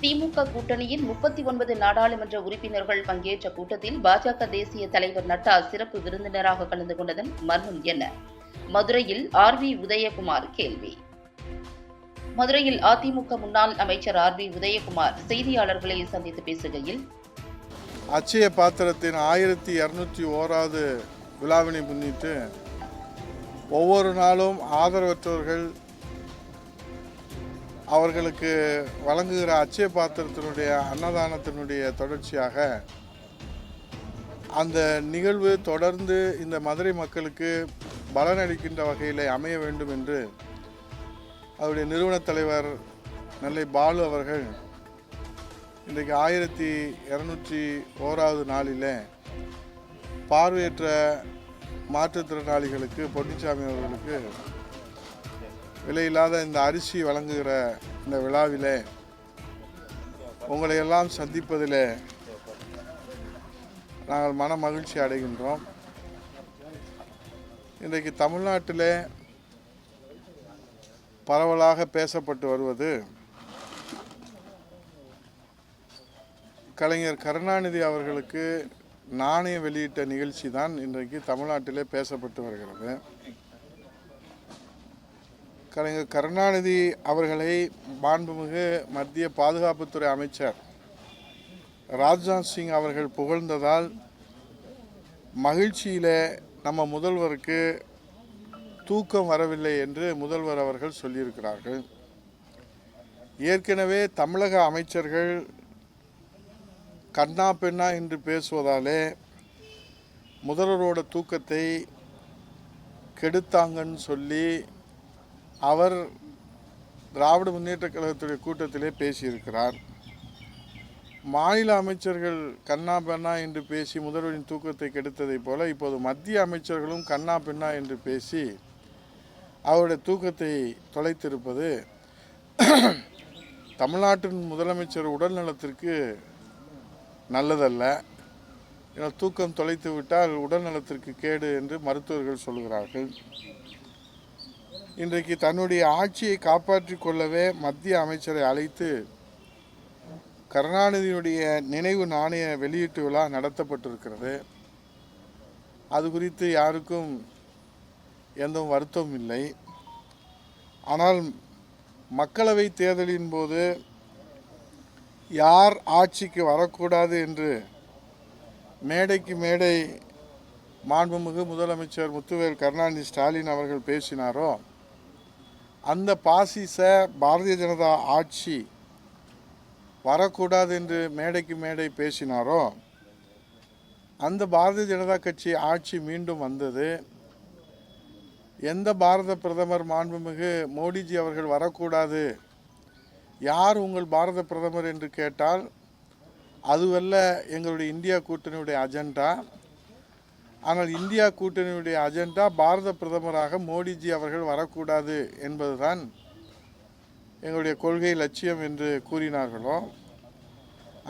திமுக கூட்டணியின் 39 நாடாளுமன்ற உறுப்பினர்கள் பங்கேற்ற கூட்டத்தில் பாஜக தேசிய தலைவர் நட்டா சிறப்பு விருந்தினராக கலந்து கொண்டதன் மர்மம் என்ன? மதுரையில் ஆர்.பி. உதயகுமார் கேள்வி. மதுரையில் அதிமுக முன்னாள் அமைச்சர் ஆர்.பி. உதயகுமார் செய்தியாளர்களை சந்தித்து பேசுகையில், அட்சய பாத்திரத்தின் 1201வது விழாவினை முன்னிட்டு ஒவ்வொரு நாளும் ஆதரவற்றவர்கள் அவர்களுக்கு வழங்குகிற அட்சய பாத்திரத்தினுடைய அன்னதானத்தினுடைய தொடர்ச்சியாக அந்த நிகழ்வு தொடர்ந்து இந்த மதுரை மக்களுக்கு பலனளிக்கின்ற வகையில் அமைய வேண்டும் என்று அவருடைய நிறுவன தலைவர் நெல்லை பாலு அவர்கள் இன்றைக்கு 1201வது நாளில் பார்வையற்ற மாற்றுத்திறனாளிகளுக்கு பொன்னிச்சாமி அவர்களுக்கு விலையில்லாத இந்த அரிசி வழங்குகிற இந்த விழாவில் உங்களை எல்லாம் சந்திப்பதில் நாங்கள் மன மகிழ்ச்சி அடைகின்றோம். இன்றைக்கு தமிழ்நாட்டில் பரவலாக பேசப்பட்டு வருவது கலைஞர் கருணாநிதி அவர்களுக்கு நாணயம் வெளியிட்ட நிகழ்ச்சி தான் இன்றைக்கு தமிழ்நாட்டிலே பேசப்பட்டு வருகிறது. கலைஞர் கருணாநிதி அவர்களை மாண்புமிகு மத்திய பாதுகாப்புத்துறை அமைச்சர் ராஜ்நாத் சிங் அவர்கள் புகழ்ந்ததால் மகிழ்ச்சியில் நம்ம முதல்வருக்கு தூக்கம் வரவில்லை என்று முதல்வர் அவர்கள் சொல்லியிருக்கிறார்கள். ஏற்கனவே தமிழக அமைச்சர்கள் கண்ணா பெண்ணா என்று பேசுவதாலே முதல்வரோட தூக்கத்தை கெடுத்தாங்கன்னு சொல்லி அவர் திராவிட முன்னேற்ற கழகத்துடைய கூட்டத்திலே பேசியிருக்கிறார். மாநில அமைச்சர்கள் கண்ணா பெண்ணா என்று பேசி முதல்வரின் தூக்கத்தை கெடுத்ததைப் போல இப்போது மத்திய அமைச்சர்களும் கண்ணா பெண்ணா என்று பேசி அவருடைய தூக்கத்தை தொலைத்திருப்பது தமிழ்நாட்டின் முதலமைச்சர் உடல் நலத்திற்கு நல்லதல்ல. தூக்கம் தொலைத்து விட்டால் உடல் நலத்திற்கு கேடு என்று மருத்துவர்கள் சொல்கிறார்கள். இன்றைக்கு தன்னுடைய ஆட்சியை காப்பாற்றி கொள்ளவே மத்திய அமைச்சரை அழைத்து கருணாநிதியுடைய நினைவு நாணய வெளியீட்டு விழா நடத்தப்பட்டிருக்கிறது. அது குறித்து யாருக்கும் எந்த வருத்தமும் இல்லை. ஆனால் மக்களவை தேர்தலின் போது யார் ஆட்சிக்கு வரக்கூடாது என்று மேடைக்கு மேடை மாண்புமிகு முதலமைச்சர் முத்துவேல் கருணாநிதி ஸ்டாலின் அவர்கள் பேசினாரோ, அந்த பாசிச பாரதிய ஜனதா ஆட்சி வரக்கூடாது என்று மேடைக்கு மேடை பேசினாரோ, அந்த பாரதிய ஜனதா கட்சி ஆட்சி மீண்டும் வந்தது. எந்த பாரத பிரதமர் மாண்புமிகு மோடிஜி அவர்கள் வரக்கூடாது, யார் உங்கள் பாரத பிரதமர் என்று கேட்டால் அதுவல்ல எங்களுடைய இந்தியா கூட்டணியுடைய அஜெண்டா. ஆனால் இந்தியா கூட்டணியுடைய அஜெண்டா பாரத பிரதமராக மோடிஜி அவர்கள் வரக்கூடாது என்பதுதான் எங்களுடைய கொள்கை லட்சியம் என்று கூறினார்களோ,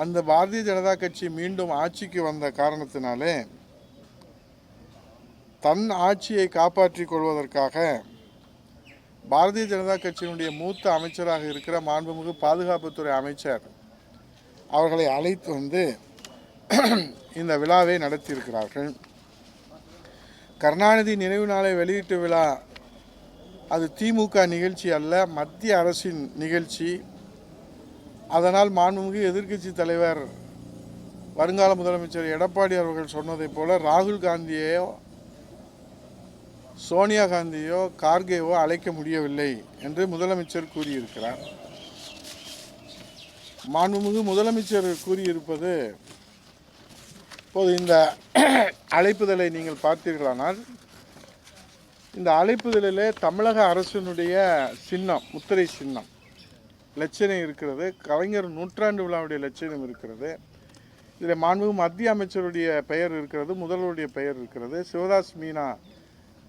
அந்த பாரதிய ஜனதா கட்சி மீண்டும் ஆட்சிக்கு வந்த காரணத்தினாலே தன் ஆட்சியை காப்பாற்றிக் கொள்வதற்காக பாரதிய ஜனதா கட்சியினுடைய மூத்த அமைச்சராக இருக்கிற மாண்புமிகு பாதுகாப்புத்துறை அமைச்சர் அவர்களை அழைத்து வந்து இந்த விழாவை நடத்தியிருக்கிறார்கள். கருணாநிதி நினைவு நாளை வெளியீட்டு விழா அது திமுக நிகழ்ச்சி அல்ல, மத்திய அரசின் நிகழ்ச்சி. அதனால் மாண்புமிகு எதிர்க்கட்சி தலைவர் வருங்கால முதலமைச்சர் எடப்பாடி அவர்கள் சொன்னதைப் போல ராகுல் காந்தியோ சோனியா காந்தியோ கார்கேவோ அழைக்க முடியவில்லை என்று முதலமைச்சர் கூறியிருக்கிறார். மாண்புமிகு முதலமைச்சர் கூறியிருப்பது, இப்போது இந்த அழைப்புதலை நீங்கள் பார்த்தீர்களானால் இந்த அழைப்புதலிலே தமிழக அரசினுடைய சின்னம், முத்திரை சின்னம் லட்சணம் இருக்கிறது. கலைஞர் நூற்றாண்டு விழாவுடைய லட்சணம் இருக்கிறது. இதில் மாண்புமிகு மத்திய அமைச்சருடைய பெயர் இருக்கிறது, முதல்வருடைய பெயர் இருக்கிறது. சிவதாஸ் மீனா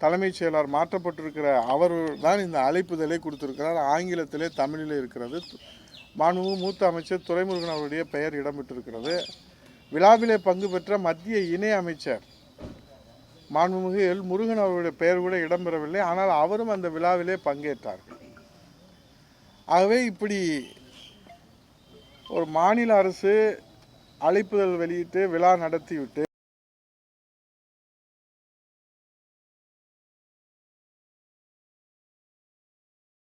தலைமைச் செயலாளர் மாற்றப்பட்டிருக்கிற அவர் தான் இந்த அழைப்புதலை கொடுத்திருக்கிறார். ஆங்கிலத்திலே தமிழிலே இருக்கிறது. மாண்புமிகு மூத்த அமைச்சர் துரைமுருகன் அவருடைய பெயர் இடம்பெற்றிருக்கிறது. விழாவிலே பங்கு பெற்ற மத்திய இணை அமைச்சர் மாண்புமிகு எல் முருகன் அவருடைய பெயர் கூட இடம்பெறவில்லை. ஆனால் அவரும் அந்த விழாவிலே பங்கேற்றார்கள். ஆகவே இப்படி ஒரு மாநில அரசு அழைப்புதல் வெளியிட்டு விழா நடத்திவிட்டு